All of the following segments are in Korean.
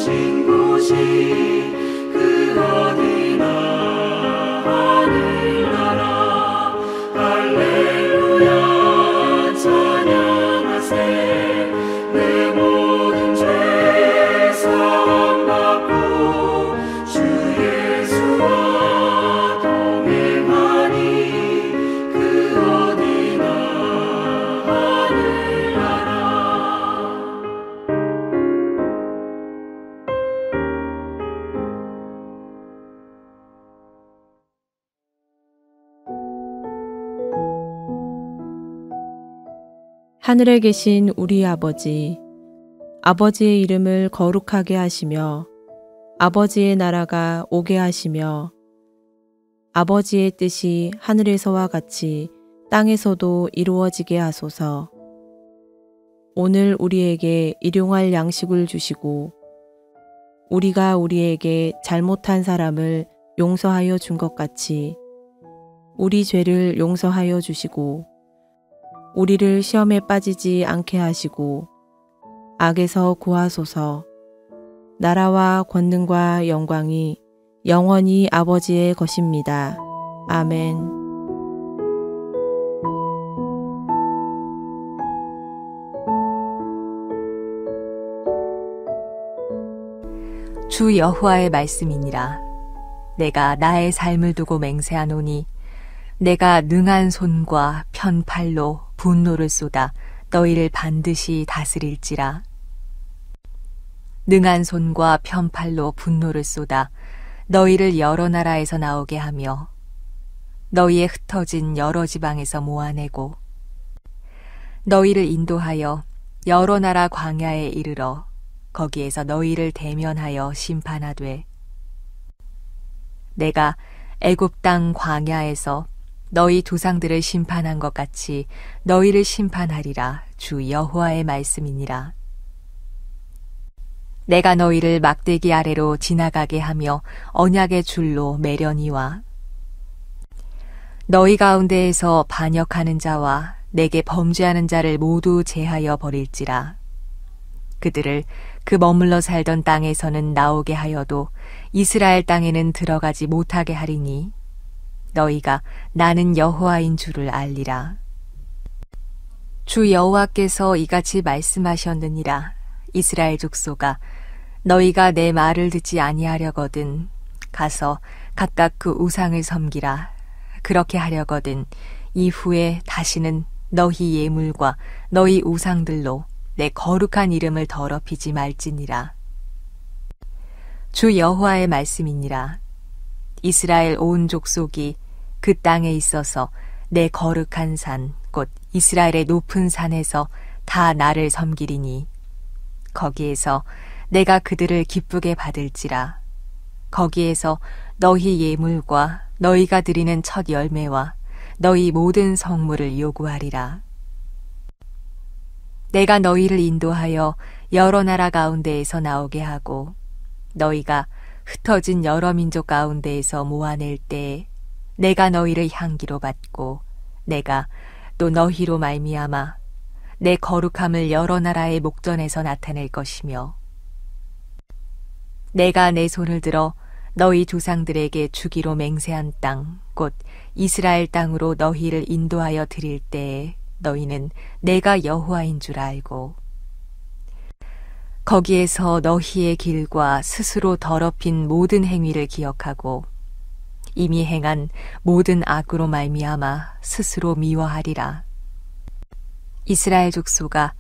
계신 곳이 그 어디나 하늘나라. 할렐루야 찬양하세. 내 모든 죄 사함받고 주 예수와 동행하니 그 어디나 하늘나라. 하늘에 계신 우리 아버지, 아버지의 이름을 거룩하게 하시며 아버지의 나라가 오게 하시며 아버지의 뜻이 하늘에서와 같이 땅에서도 이루어지게 하소서. 오늘 우리에게 일용할 양식을 주시고 우리가 우리에게 잘못한 사람을 용서하여 준 것 같이 우리 죄를 용서하여 주시고 우리를 시험에 빠지지 않게 하시고 악에서 구하소서. 나라와 권능과 영광이 영원히 아버지의 것입니다. 아멘. 주 여호와의 말씀이니라. 내가 나의 삶을 두고 맹세하노니 내가 능한 손과 편팔로 분노를 쏟아 너희를 반드시 다스릴지라. 능한 손과 편팔로 분노를 쏟아 너희를 여러 나라에서 나오게 하며 너희의 흩어진 여러 지방에서 모아내고 너희를 인도하여 여러 나라 광야에 이르러 거기에서 너희를 대면하여 심판하되 내가 애굽 땅 광야에서 너희 조상들을 심판한 것 같이 너희를 심판하리라. 주 여호와의 말씀이니라. 내가 너희를 막대기 아래로 지나가게 하며 언약의 줄로 매려니와 너희 가운데에서 반역하는 자와 내게 범죄하는 자를 모두 제하여 버릴지라. 그들을 그 머물러 살던 땅에서는 나오게 하여도 이스라엘 땅에는 들어가지 못하게 하리니 너희가 나는 여호와인 줄을 알리라. 주 여호와께서 이같이 말씀하셨느니라. 이스라엘 족속아, 너희가 내 말을 듣지 아니하려거든 가서 각각 그 우상을 섬기라. 그렇게 하려거든 이후에 다시는 너희 예물과 너희 우상들로 내 거룩한 이름을 더럽히지 말지니라. 주 여호와의 말씀이니라. 이스라엘 온 족속이 그 땅에 있어서 내 거룩한 산 곧 이스라엘의 높은 산에서 다 나를 섬기리니 거기에서 내가 그들을 기쁘게 받을지라. 거기에서 너희 예물과 너희가 드리는 첫 열매와 너희 모든 성물을 요구하리라. 내가 너희를 인도하여 여러 나라 가운데에서 나오게 하고 너희가 흩어진 여러 민족 가운데에서 모아낼 때에 내가 너희를 향기로 받고 내가 또 너희로 말미암아 내 거룩함을 여러 나라의 목전에서 나타낼 것이며 내가 내 손을 들어 너희 조상들에게 주기로 맹세한 땅 곧 이스라엘 땅으로 너희를 인도하여 드릴 때에 너희는 내가 여호와인 줄 알고 거기에서 너희의 길과 스스로 더럽힌 모든 행위를 기억하고 이미 행한 모든 악으로 말미암아 스스로 미워하리라. 이스라엘 족속아,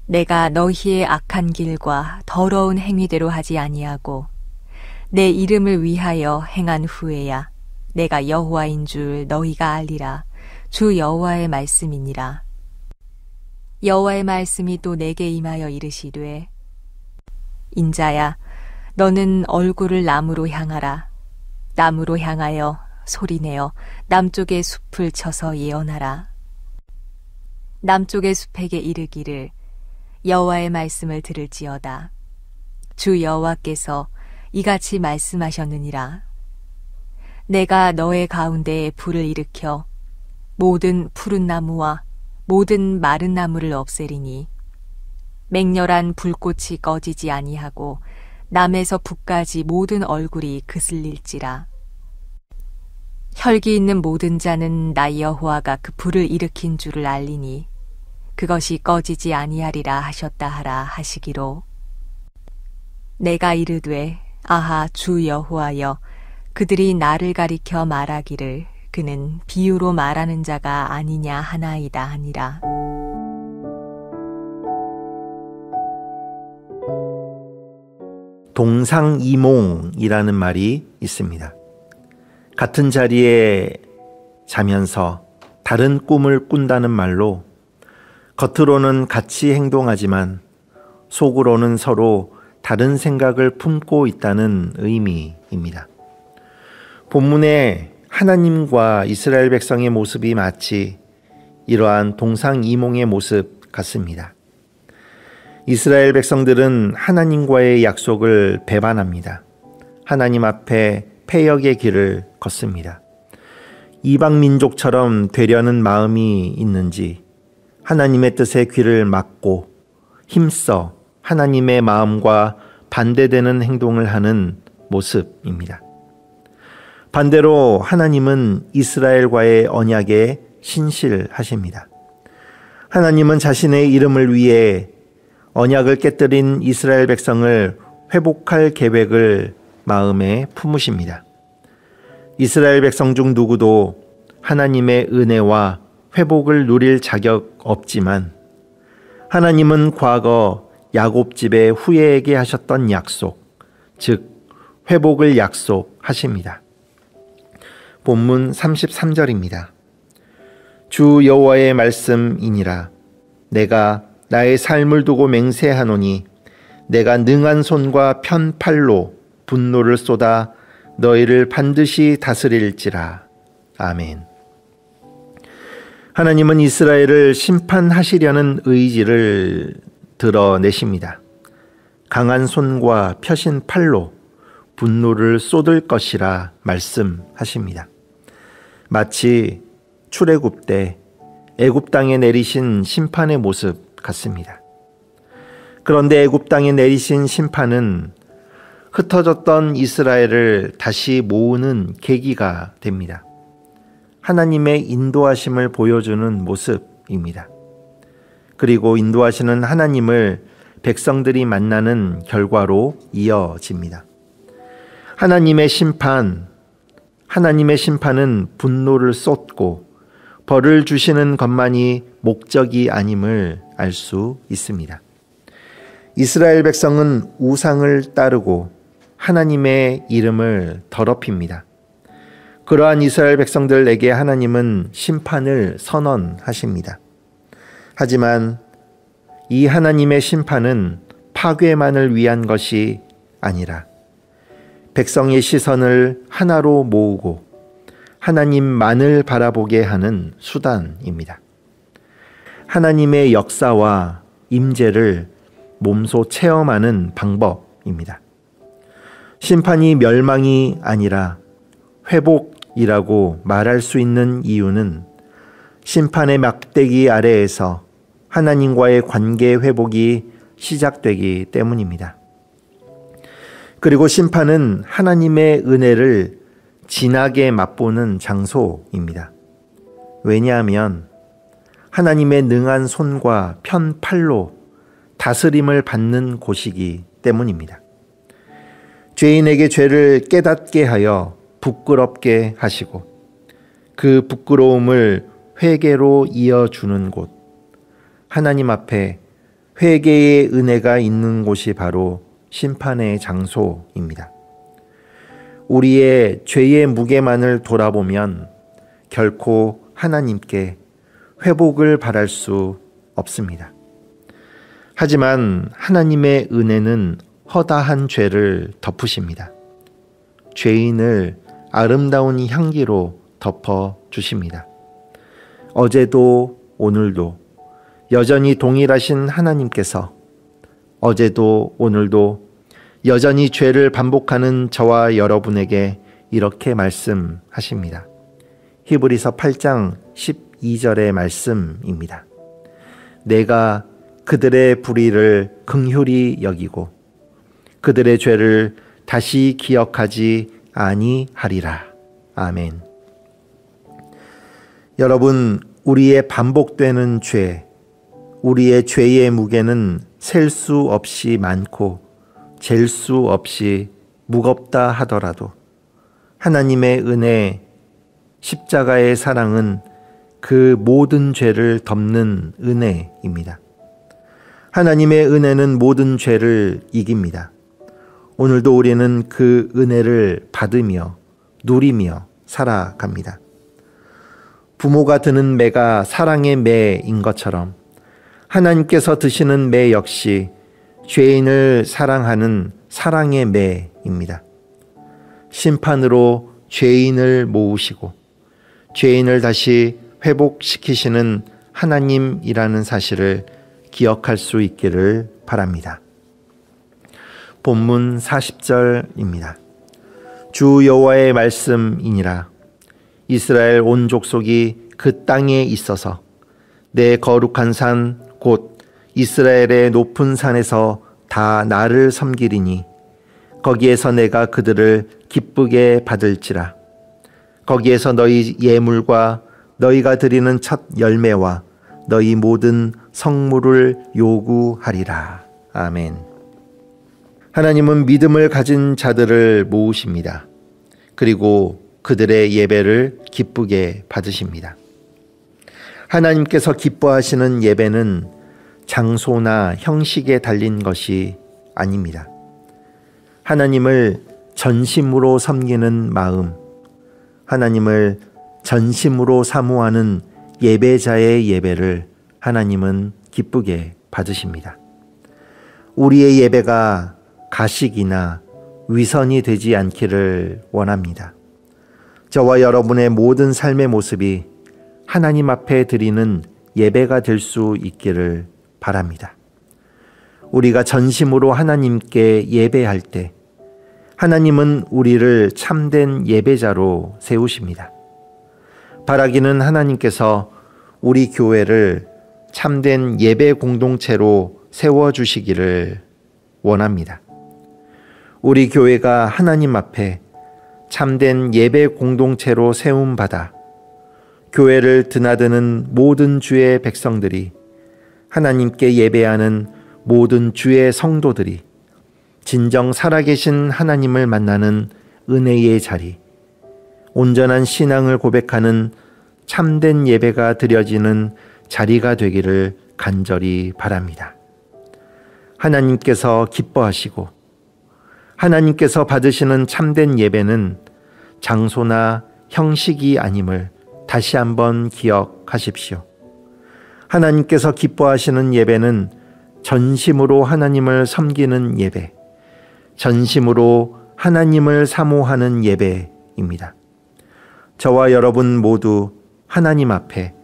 내가 너희의 악한 길과 더러운 행위대로 하지 아니하고 내 이름을 위하여 행한 후에야 내가 여호와인 줄 너희가 알리라. 주 여호와의 말씀이니라. 여호와의 말씀이 또 내게 임하여 이르시되 인자야, 너는 얼굴을 남으로 향하라. 남으로 향하여 소리내어 남쪽의 숲을 쳐서 예언하라. 남쪽의 숲에게 이르기를 여호와의 말씀을 들을지어다. 주 여호와께서 이같이 말씀하셨느니라. 내가 너의 가운데에 불을 일으켜 모든 푸른 나무와 모든 마른 나무를 없애리니 맹렬한 불꽃이 꺼지지 아니하고 남에서 북까지 모든 얼굴이 그슬릴지라. 혈기 있는 모든 자는 나 여호와가 그 불을 일으킨 줄을 알리니 그것이 꺼지지 아니하리라 하셨다 하라 하시기로. 내가 이르되 아하 주 여호와여, 그들이 나를 가리켜 말하기를 그는 비유로 말하는 자가 아니냐 하나이다 하니라. 동상이몽이라는 말이 있습니다. 같은 자리에 자면서 다른 꿈을 꾼다는 말로 겉으로는 같이 행동하지만 속으로는 서로 다른 생각을 품고 있다는 의미입니다. 본문에 하나님과 이스라엘 백성의 모습이 마치 이러한 동상이몽의 모습 같습니다. 이스라엘 백성들은 하나님과의 약속을 배반합니다. 하나님 앞에 패역의 길을 걷습니다. 이방 민족처럼 되려는 마음이 있는지 하나님의 뜻에 귀를 막고 힘써 하나님의 마음과 반대되는 행동을 하는 모습입니다. 반대로 하나님은 이스라엘과의 언약에 신실하십니다. 하나님은 자신의 이름을 위해 언약을 깨뜨린 이스라엘 백성을 회복할 계획을 마음에 품으십니다. 이스라엘 백성 중 누구도 하나님의 은혜와 회복을 누릴 자격 없지만 하나님은 과거 야곱 집의 후예에게 하셨던 약속, 즉 회복을 약속하십니다. 본문 33절입니다. 주 여호와의 말씀이니라. 내가 나의 삶을 두고 맹세하노니 내가 능한 손과 편 팔로 분노를 쏟아 너희를 반드시 다스릴지라. 아멘. 하나님은 이스라엘을 심판하시려는 의지를 드러내십니다. 강한 손과 펴신 팔로 분노를 쏟을 것이라 말씀하십니다. 마치 출애굽 때 애굽 땅에 내리신 심판의 모습 같습니다. 그런데 애굽 땅에 내리신 심판은 흩어졌던 이스라엘을 다시 모으는 계기가 됩니다. 하나님의 인도하심을 보여주는 모습입니다. 그리고 인도하시는 하나님을 백성들이 만나는 결과로 이어집니다. 하나님의 심판은 분노를 쏟고 벌을 주시는 것만이 목적이 아님을 알 수 있습니다. 이스라엘 백성은 우상을 따르고 하나님의 이름을 더럽힙니다. 그러한 이스라엘 백성들에게 하나님은 심판을 선언하십니다. 하지만 이 하나님의 심판은 파괴만을 위한 것이 아니라 백성의 시선을 하나로 모으고 하나님만을 바라보게 하는 수단입니다. 하나님의 역사와 임재를 몸소 체험하는 방법입니다. 심판이 멸망이 아니라 회복이라고 말할 수 있는 이유는 심판의 막대기 아래에서 하나님과의 관계 회복이 시작되기 때문입니다. 그리고 심판은 하나님의 은혜를 진하게 맛보는 장소입니다. 왜냐하면 하나님의 능한 손과 편 팔로 다스림을 받는 곳이기 때문입니다. 죄인에게 죄를 깨닫게 하여 부끄럽게 하시고 그 부끄러움을 회개로 이어주는 곳, 하나님 앞에 회개의 은혜가 있는 곳이 바로 심판의 장소입니다. 우리의 죄의 무게만을 돌아보면 결코 하나님께 회복을 바랄 수 없습니다. 하지만 하나님의 은혜는 허다한 죄를 덮으십니다. 죄인을 아름다운 향기로 덮어주십니다. 어제도 오늘도 여전히 동일하신 하나님께서 어제도 오늘도 여전히 죄를 반복하는 저와 여러분에게 이렇게 말씀하십니다. 히브리서 8장 12절의 말씀입니다. 내가 그들의 불의를 긍휼히 여기고 그들의 죄를 다시 기억하지 아니하리라. 아멘. 여러분, 우리의 반복되는 죄, 우리의 죄의 무게는 셀 수 없이 많고 잴 수 없이 무겁다 하더라도 하나님의 은혜, 십자가의 사랑은 그 모든 죄를 덮는 은혜입니다. 하나님의 은혜는 모든 죄를 이깁니다. 오늘도 우리는 그 은혜를 받으며 누리며 살아갑니다. 부모가 드는 매가 사랑의 매인 것처럼 하나님께서 드시는 매 역시 죄인을 사랑하는 사랑의 매입니다. 심판으로 죄인을 모으시고 죄인을 다시 회복시키시는 하나님이라는 사실을 기억할 수 있기를 바랍니다. 본문 40절입니다. 주 여호와의 말씀이니라. 이스라엘 온 족속이 그 땅에 있어서 내 거룩한 산 곧 이스라엘의 높은 산에서 다 나를 섬기리니 거기에서 내가 그들을 기쁘게 받을지라. 거기에서 너희 예물과 너희가 드리는 첫 열매와 너희 모든 성물을 요구하리라. 아멘. 하나님은 믿음을 가진 자들을 모으십니다. 그리고 그들의 예배를 기쁘게 받으십니다. 하나님께서 기뻐하시는 예배는 장소나 형식에 달린 것이 아닙니다. 하나님을 전심으로 섬기는 마음, 하나님을 전심으로 사모하는 예배자의 예배를 하나님은 기쁘게 받으십니다. 우리의 예배가 가식이나 위선이 되지 않기를 원합니다. 저와 여러분의 모든 삶의 모습이 하나님 앞에 드리는 예배가 될 수 있기를 바랍니다. 우리가 전심으로 하나님께 예배할 때 하나님은 우리를 참된 예배자로 세우십니다. 바라기는 하나님께서 우리 교회를 참된 예배 공동체로 세워주시기를 원합니다. 우리 교회가 하나님 앞에 참된 예배 공동체로 세움받아 교회를 드나드는 모든 주의 백성들이, 하나님께 예배하는 모든 주의 성도들이 진정 살아계신 하나님을 만나는 은혜의 자리, 온전한 신앙을 고백하는 참된 예배가 드려지는 자리가 되기를 간절히 바랍니다. 하나님께서 기뻐하시고 하나님께서 받으시는 참된 예배는 장소나 형식이 아님을 다시 한번 기억하십시오. 하나님께서 기뻐하시는 예배는 전심으로 하나님을 섬기는 예배, 전심으로 하나님을 사모하는 예배입니다. 저와 여러분 모두 하나님 앞에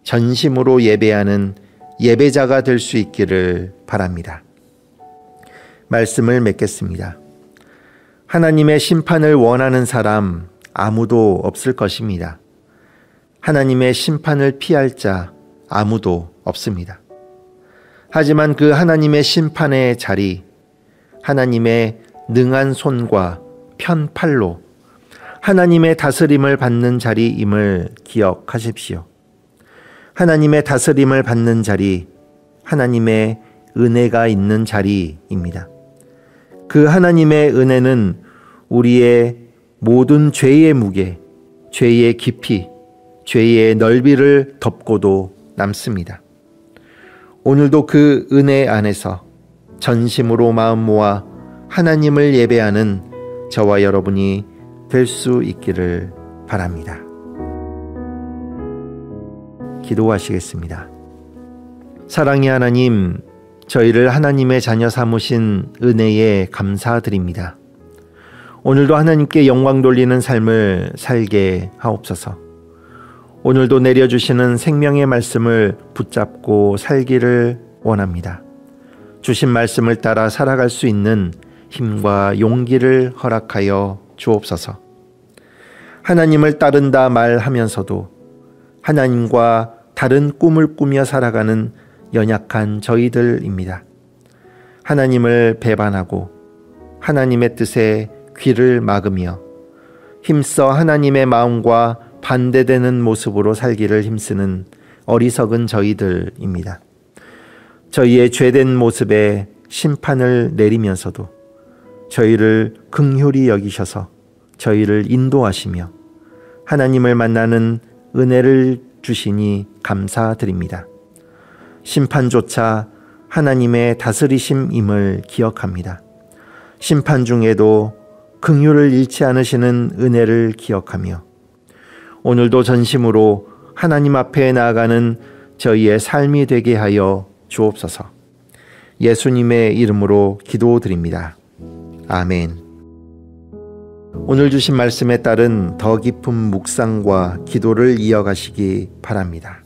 전심으로 예배하는 예배자가 될 수 있기를 바랍니다. 말씀을 맺겠습니다. 하나님의 심판을 원하는 사람 아무도 없을 것입니다. 하나님의 심판을 피할 자 아무도 없습니다. 하지만 그 하나님의 심판의 자리, 하나님의 능한 손과 편팔로 하나님의 다스림을 받는 자리임을 기억하십시오. 하나님의 다스림을 받는 자리, 하나님의 은혜가 있는 자리입니다. 그 하나님의 은혜는 우리의 모든 죄의 무게, 죄의 깊이, 죄의 넓이를 덮고도 남습니다. 오늘도 그 은혜 안에서 전심으로 마음 모아 하나님을 예배하는 저와 여러분이 될 수 있기를 바랍니다. 기도하시겠습니다. 사랑의 하나님, 저희를 하나님의 자녀 삼으신 은혜에 감사드립니다. 오늘도 하나님께 영광 돌리는 삶을 살게 하옵소서. 오늘도 내려주시는 생명의 말씀을 붙잡고 살기를 원합니다. 주신 말씀을 따라 살아갈 수 있는 힘과 용기를 허락하여 주옵소서. 하나님을 따른다 말하면서도 하나님과 다른 꿈을 꾸며 살아가는 연약한 저희들입니다. 하나님을 배반하고 하나님의 뜻에 귀를 막으며 힘써 하나님의 마음과 반대되는 모습으로 살기를 힘쓰는 어리석은 저희들입니다. 저희의 죄된 모습에 심판을 내리면서도 저희를 긍휼히 여기셔서 저희를 인도하시며 하나님을 만나는 은혜를 주시니 감사드립니다. 심판조차 하나님의 다스리심임을 기억합니다. 심판 중에도 긍휼을 잃지 않으시는 은혜를 기억하며 오늘도 전심으로 하나님 앞에 나아가는 저희의 삶이 되게 하여 주옵소서. 예수님의 이름으로 기도드립니다. 아멘. 오늘 주신 말씀에 따른 더 깊은 묵상과 기도를 이어가시기 바랍니다.